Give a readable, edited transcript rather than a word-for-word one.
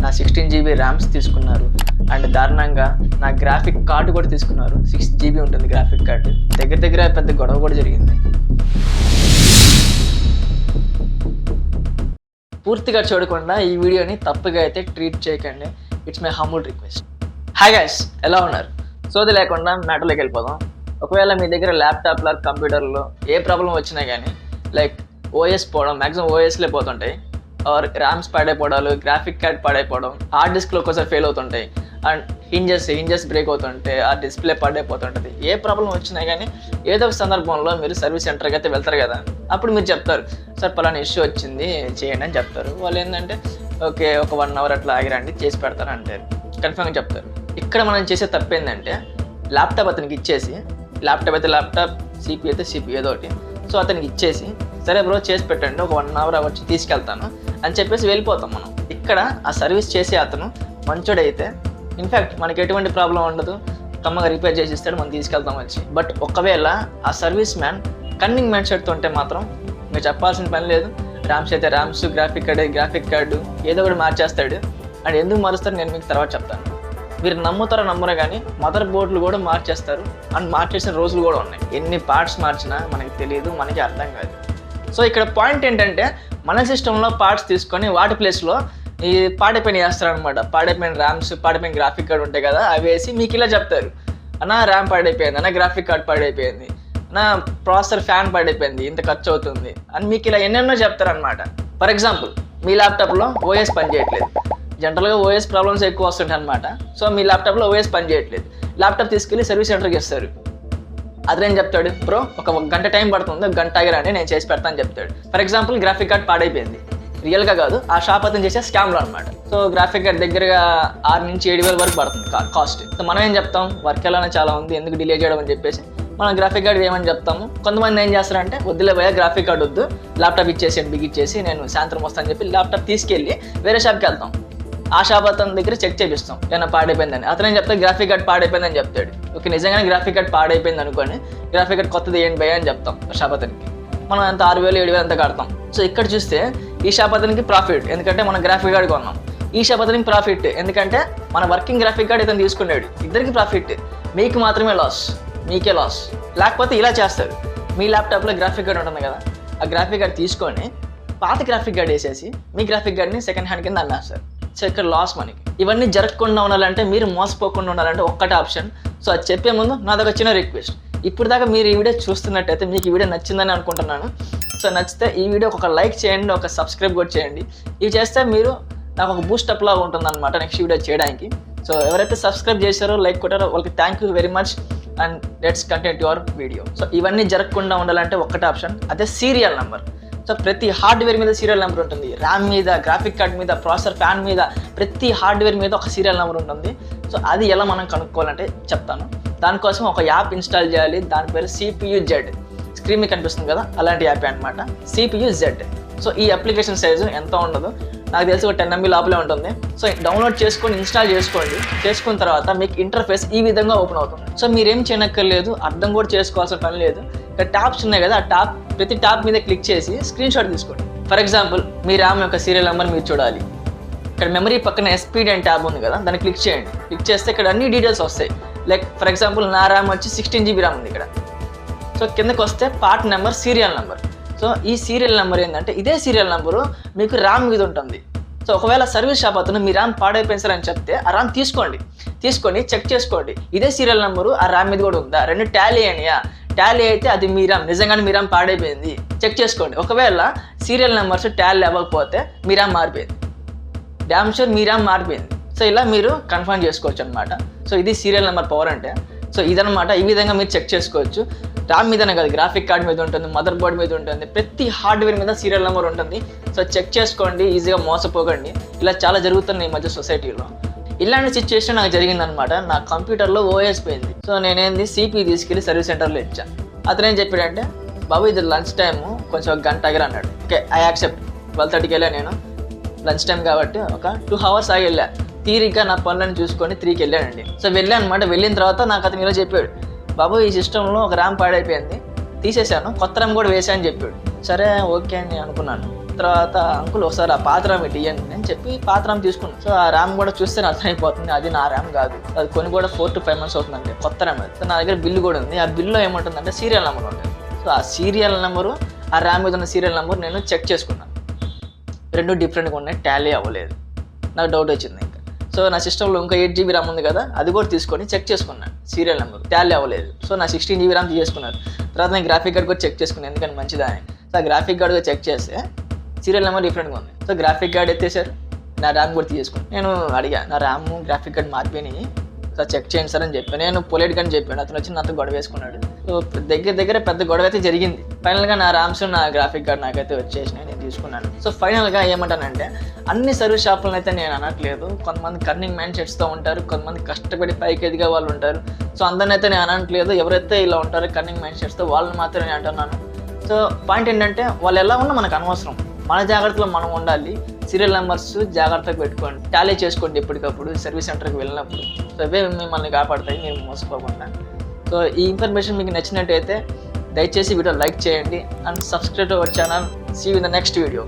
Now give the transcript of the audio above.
నా 16 GB rams తీసుకున్నారు. And దారుణంగా నా గ్రాఫిక్ కార్డు కూడా తీసుకున్నారు. 6 GB ఉంటుంది గ్రాఫిక్ కార్డు. దగ్గర పెద్ద గొడవ కూడా జరిగింది. పూర్తిగా చూడకుండా ఈ వీడియోని తప్పుగా అయితే ట్రీట్ చేయకండి. It's my humble request. Hi guys, ఎలా ఉన్నారు? సోది లేకుండా మ్యాటర్లోకి వెళ్ళిపోదాం. ఒకవేళ మీ దగ్గర ల్యాప్టాప్లో కంప్యూటర్లో ఏ ప్రాబ్లం వచ్చినా కానీ లైక్ ఓఎస్ పోవడం, మ్యాక్సిమం ఓఎస్లే పోతుంటాయి, ఆర్ ర్యామ్స్ పాడైపోవడాలు, గ్రాఫిక్ కార్డ్ పాడైపోవడం, హార్డ్ డిస్క్లో ఒక్కోసారి ఫెయిల్ అవుతుంటాయి, అండ్ హింజెస్ బ్రేక్ అవుతుంటాయి, ఆ డిస్ప్లే పాడైపోతుంటుంది. ఏ ప్రాబ్లం వచ్చినా కానీ ఏదో ఒక సందర్భంలో మీరు సర్వీస్ సెంటర్కి అయితే వెళ్తారు కదా. అప్పుడు మీరు చెప్తారు, సార్ పలానా ఇష్యూ వచ్చింది చేయండి అని చెప్తారు. వాళ్ళు ఏంటంటే ఓకే ఒక 1 hour అట్లా ఆగిరండి చేసి పెడతారు అంటారు, కన్ఫర్మ్గా చెప్తారు. ఇక్కడ మనం చేసే తప్పు ఏంటంటే ల్యాప్టాప్ అతనికి ఇచ్చేసి, ల్యాప్టాప్ అయితే ల్యాప్టాప్, సిపి అయితే సిపి ఏదో ఒకటి, సో అతనికి ఇచ్చేసి సరే బ్రో చేసి పెట్టండి, ఒక 1 hour వచ్చి తీసుకెళ్తాను అని చెప్పేసి వెళ్ళిపోతాం మనం. ఇక్కడ ఆ సర్వీస్ చేసే అతను మంచోడైతే ఇన్ఫ్యాక్ట్ మనకి ఎటువంటి ప్రాబ్లం ఉండదు, కమ్మగా రిపేర్ చేసి ఇస్తాడు, మనం తీసుకెళ్తాం వచ్చి. బట్ ఒకవేళ ఆ సర్వీస్ మ్యాన్ కన్నింగ్ మైండ్ సెట్తో ఉంటే మాత్రం మీరు చెప్పాల్సిన పని లేదు. ర్యామ్స్ అయితే ర్యామ్స్, గ్రాఫిక్ కార్డు ఏదో ఒకటి మార్చేస్తాడు. అండ్ ఎందుకు మారుస్తారు నేను మీకు తర్వాత చెప్తాను. మీరు నమ్ముతారో నమ్మరో కానీ మదర్ బోర్డులు కూడా మార్చేస్తారు, అండ్ మార్చేసిన రోజులు కూడా ఉన్నాయి. ఎన్ని పార్ట్స్ మార్చినా మనకి తెలియదు, మనకి అర్థం కాదు. సో ఇక్కడ పాయింట్ ఏంటంటే మన సిస్టంలో పార్ట్స్ తీసుకొని వాటి ప్లేస్లో ఈ పాడైపోయిన వేస్తారనమాట. పాడైపోయిన ర్యామ్స్, పాడైపోయిన గ్రాఫిక్ కార్డ్ ఉంటాయి కదా, అవి వేసి మీకు ఇలా చెప్తారు, అన్న ర్యామ్ పాడైపోయింది, అన్న గ్రాఫిక్ కార్డ్ పాడైపోయింది, నా ప్రాసెసర్ ఫ్యాన్ పాడైపోయింది, ఇంత ఖర్చు అవుతుంది అని మీకు ఇలా ఎన్నెన్నో చెప్తారనమాట. ఫర్ ఎగ్జాంపుల్ మీ ల్యాప్టాప్లో ఓఎస్ పని చేయట్లేదు. జనరల్గా ఓఎస్ ప్రాబ్లమ్స్ ఎక్కువ వస్తుంటాయి అనమాట. సో మీ ల్యాప్టాప్లో ఓఎస్ పని చేయట్లేదు, ల్యాప్టాప్ తీసుకెళ్ళి సర్వీస్ సెంటర్కి ఇస్తారు. అతనేం చెప్తాడు, బ్రో ఒక గంట టైం పడుతుంది, ఒక గంట ఆగిరండి నేను చేసి పెడతాను చెప్తాడు. ఫర్ ఎగ్జాంపుల్ గ్రాఫిక్ కార్డ్ పాడైపోయింది, రియల్గా కాదు, ఆ షాప్ అతను చేసే స్కామ్లో అనమాట. సో గ్రాఫిక్ కార్డ్ దగ్గరగా 6 నుంచి 7,000 వరకు పడుతుంది కాస్ట్. సో మనం ఏం చెప్తాం, వర్క్ ఎలానే చాలా ఉంది, ఎందుకు డిలే చేయడం అని చెప్పేసి మనం గ్రాఫిక్ కార్డ్ ఏమని చెప్తాము. కొంతమంది ఏం చేస్తారంటే వద్దులే భయ్యా గ్రాఫిక్ కార్డ్ వద్దు, ల్యాప్టాప్ ఇచ్చేసి బిగిచ్చేసి నేను సాయంత్రం వస్తాను చెప్పి ల్యాప్టాప్ తీసుకెళ్ళి వేరే షాప్కి వెళ్తాం. ఆ షాప్ అతని దగ్గర చెక్ చేపిస్తాం ఏమైనా పాడైపోయిందని. అతను ఏం చెప్తాడు, గ్రాఫిక్ కార్డ్ పాడైపోయిందని చెప్తాడు. ఓకే నిజంగానే గ్రాఫిక్ కార్డ్ పాడైపోయింది అనుకోని గ్రాఫిక్ కార్డ్ కొత్తది ఏంటి భయ్యా అని చెప్తాం షాప్ అతనికి. మనం అంత 6,000 7,000 అంత కడతాం. సో ఇక్కడ చూస్తే ఈ షాప్ అతనికి ప్రాఫిట్, ఎందుకంటే మనం గ్రాఫిక్ కార్డ్ కొన్నాం. ఈ షాప్ అతనికి ప్రాఫిట్, ఎందుకంటే మన వర్కింగ్ గ్రాఫిక్ కార్డ్ ఇతను తీసుకున్నాడు. ఇద్దరికి ప్రాఫిట్, మీకు మాత్రమే లాస్, మీకే లాస్. లేకపోతే ఇలా చేస్తారు, మీ ల్యాప్టాప్లో గ్రాఫిక్ కార్డ్ ఉంటుంది కదా, ఆ గ్రాఫిక్ కార్డ్ తీసుకొని పాత గ్రాఫిక్ కార్డ్ వేసేసి మీ గ్రాఫిక్ కార్డ్ని సెకండ్ హ్యాండ్ కింద అమ్మేస్తారు. సో ఇక్కడ లాస్ మనకి. ఇవన్నీ జరగకుండా ఉండాలంటే, మీరు మోసపోకుండా ఉండాలంటే ఒక్కటే ఆప్షన్. సో అది చెప్పే ముందు నాదొక చిన్న రిక్వెస్ట్. ఇప్పుడు దాకా మీరు ఈ వీడియో చూస్తున్నట్టయితే మీకు ఈ వీడియో నచ్చిందని అనుకుంటున్నాను. సో నచ్చితే ఈ వీడియో ఒక లైక్ చేయండి, ఒక సబ్స్క్రైబ్ కూడా చేయండి. ఇవి చేస్తే మీరు నాకు ఒక బూస్టప్ లాగా ఉంటుంది అనమాట నెక్స్ట్ వీడియో చేయడానికి. సో ఎవరైతే సబ్స్క్రైబ్ చేశారో, లైక్ కొట్టారో వాళ్ళకి thank you very much and let's continue your video. So ఇవన్నీ జరగకుండా ఉండాలంటే ఒక్కటే ఆప్షన్, అదే సీరియల్ నెంబర్. సో ప్రతి హార్డ్వేర్ మీద సీరియల్ నెంబర్ ఉంటుంది. ర్యామ్ మీద, గ్రాఫిక్ కార్డ్ మీద, ప్రాసెసర్ ఫ్యాన్ మీద, ప్రతి హార్డ్వేర్ మీద ఒక సీరియల్ నెంబర్ ఉంటుంది. సో అది ఎలా మనం కనుక్కోవాలంటే చెప్తాను. దానికోసం ఒక యాప్ ఇన్స్టాల్ చేయాలి, దాని పేరు CPU Z. స్క్రీన్ మీద కనిపిస్తుంది కదా, అలాంటి యాప్ అనమాట CPU Z. సో ఈ అప్లికేషన్ సైజు ఎంత ఉండదు, నాకు తెలిసి ఒక 10 MB లోపలే ఉంటుంది. సో డౌన్లోడ్ చేసుకొని ఇన్స్టాల్ చేసుకోండి. చేసుకున్న తర్వాత మీకు ఇంటర్ఫేస్ ఈ విధంగా ఓపెన్ అవుతుంది. సో మీరేం చేయనక్కర్లేదు, అర్థం కూడా చేసుకోవాల్సిన పని లేదు. ఇక్కడ ట్యాబ్స్ ఉన్నాయి కదా, ఆ ట్యాబ్ ప్రతి ట్యాబ్ మీద క్లిక్ చేసి స్క్రీన్ షాట్ తీసుకోండి. ఫర్ ఎగ్జాంపుల్ మీ ర్యామ్ యొక్క సీరియల్ నెంబర్ మీరు చూడాలి. ఇక్కడ మెమరీ పక్కన SPD అని ట్యాబ్ ఉంది కదా, దాన్ని క్లిక్ చేయండి. క్లిక్ చేస్తే ఇక్కడ అన్ని డీటెయిల్స్ వస్తాయి. లైక్ ఫర్ ఎగ్జాంపుల్ నా ర్యామ్ వచ్చి 16 GB ర్యామ్ ఉంది ఇక్కడ. సో కిందకి వస్తే part number, serial number. So ఈ సీరియల్ నెంబర్ ఏంటంటే ఇదే సీరియల్ నెంబరు మీకు ర్యామ్ మీద ఉంటుంది. సో ఒకవేళ సర్వీస్ షాప్ అతను మీ ర్యామ్ పాడైపోయింది సార్ అని చెప్తే ఆ ర్యామ్ తీసుకొని చెక్ చేసుకోండి, ఇదే సీరియల్ నెంబరు ఆ ర్యామ్ మీద కూడా ఉందా, రెండు టాలీ అయినాయా. టాలీ అయితే అది మీ ర్యామ్, నిజంగానే మీ ర్యామ్ పాడైపోయింది చెక్ చేసుకోండి. ఒకవేళ సీరియల్ నెంబర్స్ టాలీ అవ్వకపోతే మీ ర్యామ్ మారిపోయింది, డ్యామ్ షూర్ మీ ర్యామ్ మారిపోయింది. సో ఇలా మీరు కన్ఫర్మ్ చేసుకోవచ్చు అనమాట. సో ఇది సీరియల్ నెంబర్ పవర్ అంటే. సో ఇదనమాట, ఈ విధంగా మీరు చెక్ చేసుకోవచ్చు. ర్యామ్ మీదనే కాదు, గ్రాఫిక్ కార్డ్ మీద ఉంటుంది, మదర్ బోర్డ్ మీద ఉంటుంది, ప్రతి హార్డ్వేర్ మీద సీరియల్ నెంబర్ ఉంటుంది. సో చెక్ చేసుకోండి, ఈజీగా మోసపోకండి. ఇలా చాలా జరుగుతున్నాయి ఈ మధ్య సొసైటీలో. ఇలాంటి సిచ్యువేషన్ నాకు జరిగిందనమాట. నా కంప్యూటర్లో ఓఎస్ పోయింది. సో నేనేంది CPU తీసుకెళ్ళి సర్వీస్ సెంటర్లో ఇచ్చాను. అతను ఏం చెప్పాడంటే, బాబు ఇది లంచ్ టైము, కొంచెం ఒక గంట ఆగిరా అన్నాడు. Okay I accept. 12:30కి వెళ్ళా నేను, లంచ్ టైం కాబట్టి ఒక 2 hours ఆగి వెళ్ళా. తీరిగ్గా నా పనులను చూసుకొని 3కి వెళ్ళానండి. సో వెళ్ళాను అనమాట. వెళ్ళిన తర్వాత నాకు అతను ఇలా చెప్పాడు, బాబు ఈ సిస్టంలో ఒక ర్యామ్ పాడైపోయింది, తీసేశాను, కొత్త ర్యామ్ కూడా వేసాను అని చెప్పాడు. సరే ఓకే అని అనుకున్నాను. తర్వాత అంకుల్ ఒకసారి ఆ పాత ర్యామ్ ఇటు ఇవ్వండి అని చెప్పి పాత ర్యామ్ తీసుకున్నాను. సో ఆ ర్యామ్ కూడా చూస్తే అర్థమైపోతుంది అది నా ర్యామ్ కాదు, అది కొని కూడా 4 to 5 months అవుతుందండి, కొత్త ర్యామ్ అది. సో నా దగ్గర బిల్లు కూడా ఉంది, ఆ బిల్లో ఏముంటుందంటే సీరియల్ నెంబర్ ఉంటుంది. సో ఆ సీరియల్ నెంబరు ఆ ర్యామ్ మీద ఉన్న సీరియల్ నెంబర్ నేను చెక్ చేసుకున్నాను, 2 డిఫరెంట్గా ఉన్నాయి, టాలీ అవ్వలేదు. నాకు డౌట్ వచ్చింది ఇంకా. సో నా సిస్టంలో ఇంకా 8 GB ర్యామ్ ఉంది కదా, అది కూడా తీసుకొని చెక్ చేసుకున్నాను, సీరియల్ నెంబర్ టాలీ అవ్వలేదు. సో నా 16 GB ర్యామ్ తీసుకున్నారు. తర్వాత నేను గ్రాఫిక్ కార్డ్ కూడా చెక్ చేసుకున్నాను, ఎందుకంటే మంచిదా అని. సో ఆ గ్రాఫిక్ కార్డ్ కూడా చెక్ చేస్తే సీరియల్ నెంబర్ డిఫరెంట్గా ఉంది. సో గ్రాఫిక్ కార్డ్ ఎత్తేసారు, నా ర్యామ్ కూడా తీసుకున్నాను. నేను అడిగా నా ర్యామ్ గ్రాఫిక్ కార్డ్ మారిపోయినాయి సార్, చెక్ చేయండి సార్ అని చెప్పాను. నేను పొలైట్గా అని చెప్పాను, అతను వచ్చి నాతో గొడవ వేసుకున్నాడు. సో దగ్గర పెద్ద గొడవ అయితే జరిగింది. ఫైనల్గా నా ర్యామ్స్ నా గ్రాఫిక్ కార్డ్ నాకైతే వచ్చేసినాయి, నేను తీసుకున్నాను. సో ఫైనల్గా ఏమంటానంటే అన్ని సర్వీస్ షాపులను అయితే నేను అనట్లేదు, కొంతమంది కన్నింగ్ మైండ్ సెట్స్తో ఉంటారు, కొంతమంది కష్టపడి పైకి ఎదిగే వాళ్ళు ఉంటారు. సో అందరిని అయితే నేను అనట్లేదు, ఎవరైతే ఇలా ఉంటారో కన్నింగ్ మైండ్ సెట్స్తో వాళ్ళని మాత్రమే నేను అంటున్నాను. సో పాయింట్ ఏంటంటే వాళ్ళు ఎలా ఉన్నా మనకు అనవసరం, మన జాగ్రత్తలో మనం ఉండాలి. సీరియల్ నెంబర్స్ జాగ్రత్తగా పెట్టుకోండి, టాలీ చేసుకోండి ఎప్పటికప్పుడు సర్వీస్ సెంటర్కి వెళ్ళినప్పుడు. సో అవే మిమ్మల్ని కాపాడతాయి, మీరు మోసపోకుండా. సో ఈ ఇన్ఫర్మేషన్ మీకు నచ్చినట్టయితే దయచేసి వీడియో లైక్ చేయండి and subscribe to our channel. See you in the next video.